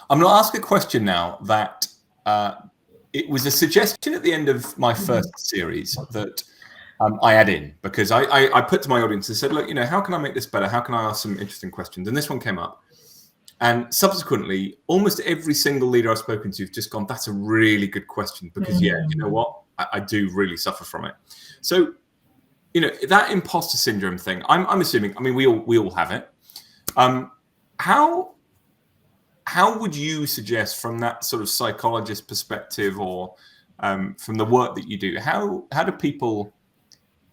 I'm going to ask a question now that it was a suggestion at the end of my first series that I add in, because I put to my audience and said, look, how can I make this better? How can I ask some interesting questions? And this one came up. And subsequently, almost every single leader I've spoken to have just gone, that's a really good question, because you know what? I do really suffer from it. So, that imposter syndrome thing, I'm assuming, we all have it. How would you suggest, from that sort of psychologist perspective, or from the work that you do, how do people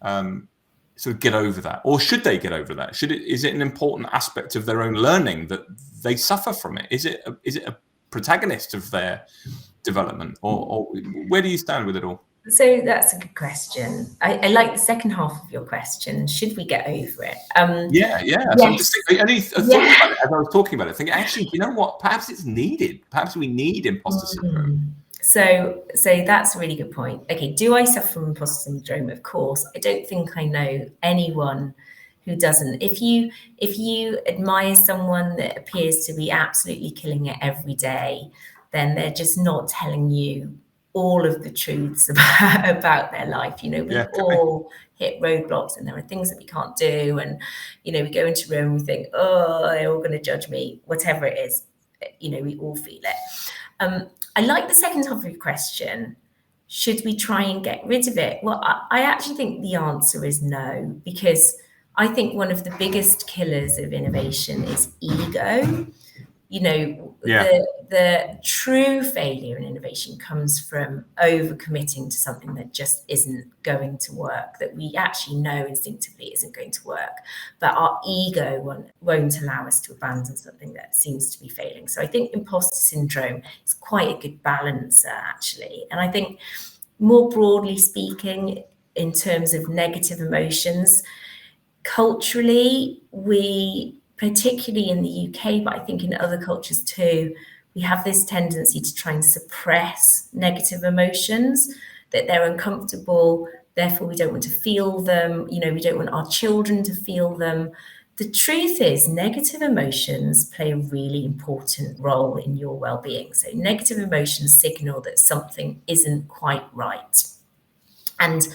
sort of get over that, or should they get over that? Is it an important aspect of their own learning that they suffer from it? Is it a protagonist of their development, or where do you stand with it all? So that's a good question. I like the second half of your question. Should we get over it? Yeah. Yes. So I'm just thinking, I thought about it as I was talking about it, thinking, actually, you know what? Perhaps it's needed. Perhaps we need imposter syndrome. So that's a really good point. Okay, do I suffer from imposter syndrome? Of course. I don't think I know anyone who doesn't. If you admire someone that appears to be absolutely killing it every day, then they're just not telling you all of the truths about their life. We all hit roadblocks, and there are things that we can't do, and we go into a room and we think, oh, they're all going to judge me, whatever it is. We all feel it. I like the second half of your question. Should we try and get rid of it? Well, I actually think the answer is no, because I think one of the biggest killers of innovation is ego. The true failure in innovation comes from overcommitting to something that just isn't going to work, that we actually know instinctively isn't going to work, but our ego won't allow us to abandon something that seems to be failing. So I think imposter syndrome is quite a good balancer, actually. And I think, more broadly speaking, in terms of negative emotions, culturally, particularly in the UK, but I think in other cultures too, we have this tendency to try and suppress negative emotions, that they're uncomfortable, therefore we don't want to feel them, we don't want our children to feel them. The truth is, negative emotions play a really important role in your well-being. So negative emotions signal that something isn't quite right. And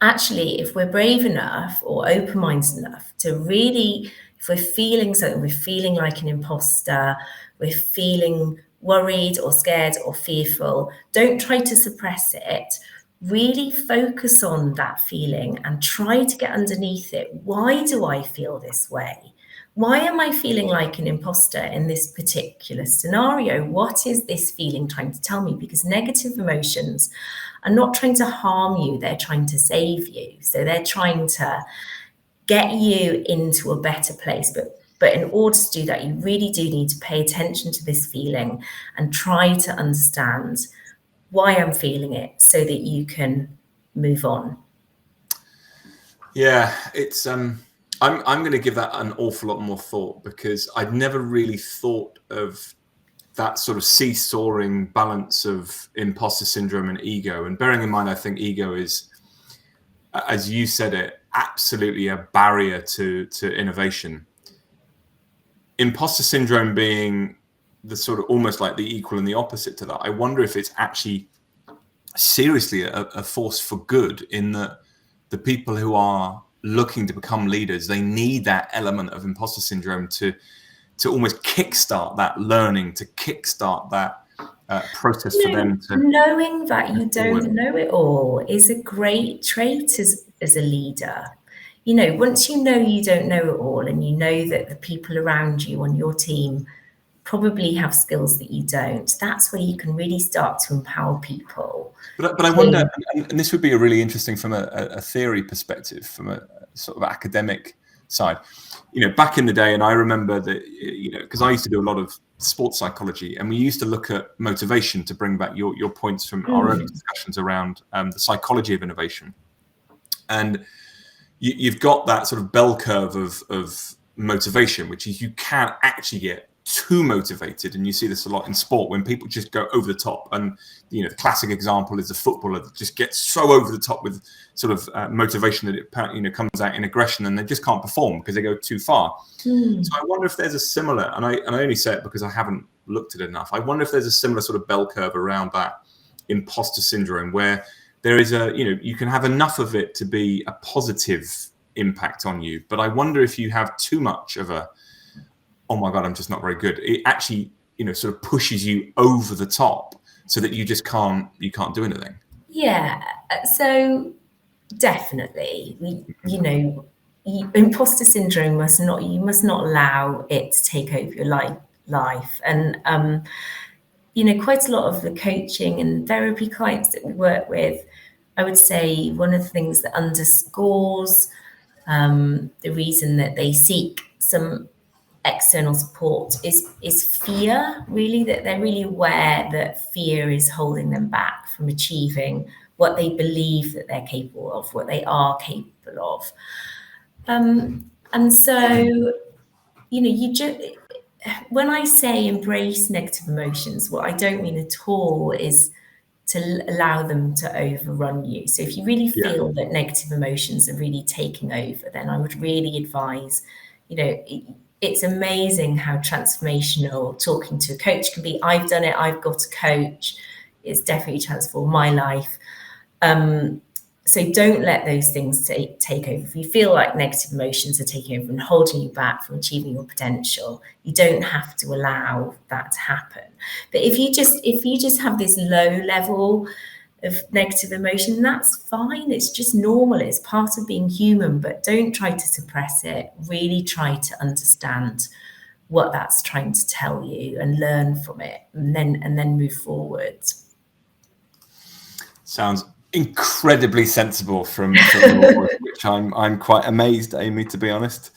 actually, if we're brave enough or open-minded enough to really, if we're feeling something, we're feeling like an imposter, we're feeling worried or scared or fearful, don't try to suppress it. Really focus on that feeling and try to get underneath it. Why do I feel this way? Why am I feeling like an imposter in this particular scenario? What is this feeling trying to tell me? Because negative emotions are not trying to harm you, they're trying to save you. So they're trying to get you into a better place. But in order to do that, you really do need to pay attention to this feeling and try to understand why I'm feeling it so that you can move on. Yeah, it's I'm going to give that an awful lot more thought, because I'd never really thought of that sort of seesawing balance of imposter syndrome and ego. And bearing in mind, I think ego is, as you said it, absolutely a barrier to innovation. Imposter syndrome being the sort of almost like the equal and the opposite to that. I wonder if it's actually seriously a force for good, in that the people who are looking to become leaders, they need that element of imposter syndrome to almost kickstart that learning, to kickstart that process for them to... Knowing that you don't know it all is a great trait as a leader. Once you know you don't know it all, and you know that the people around you on your team probably have skills that you don't, that's where you can really start to empower people. But I wonder, and this would be a really interesting from a theory perspective, from a sort of academic side. Back in the day, and I remember that, because I used to do a lot of sports psychology, and we used to look at motivation, to bring back your points from our early discussions around the psychology of innovation. And you've got that sort of bell curve of motivation, which is you can't actually get too motivated, and you see this a lot in sport when people just go over the top. And the classic example is a footballer that just gets so over the top with sort of motivation that it comes out in aggression, and they just can't perform because they go too far. So I wonder if there's a similar, and I only say it because I haven't looked at it enough. I wonder if there's a similar sort of bell curve around that imposter syndrome, where there is you can have enough of it to be a positive impact on you. But I wonder if you have too much of a, oh my God, I'm just not very good. It actually, sort of pushes you over the top so that you just can't do anything. Yeah. So definitely, imposter syndrome you must not allow it to take over your life. And, quite a lot of the coaching and therapy clients that we work with, I would say one of the things that underscores the reason that they seek some external support is fear, really, that they're really aware that fear is holding them back from achieving what they believe that they're capable of, what they are capable of. And so, when I say embrace negative emotions, what I don't mean at all is to allow them to overrun you. So if you really feel that negative emotions are really taking over, then I would really advise, it's amazing how transformational talking to a coach can be. I've done it. I've got a coach. It's definitely transformed my life. So don't let those things take over. If you feel like negative emotions are taking over and holding you back from achieving your potential, you don't have to allow that to happen. But if you just have this low level of negative emotion, that's fine. It's just normal. It's part of being human, but don't try to suppress it. Really try to understand what that's trying to tell you and learn from it, and then move forward. Sounds incredibly sensible from your voice, which I'm quite amazed, Amy, to be honest.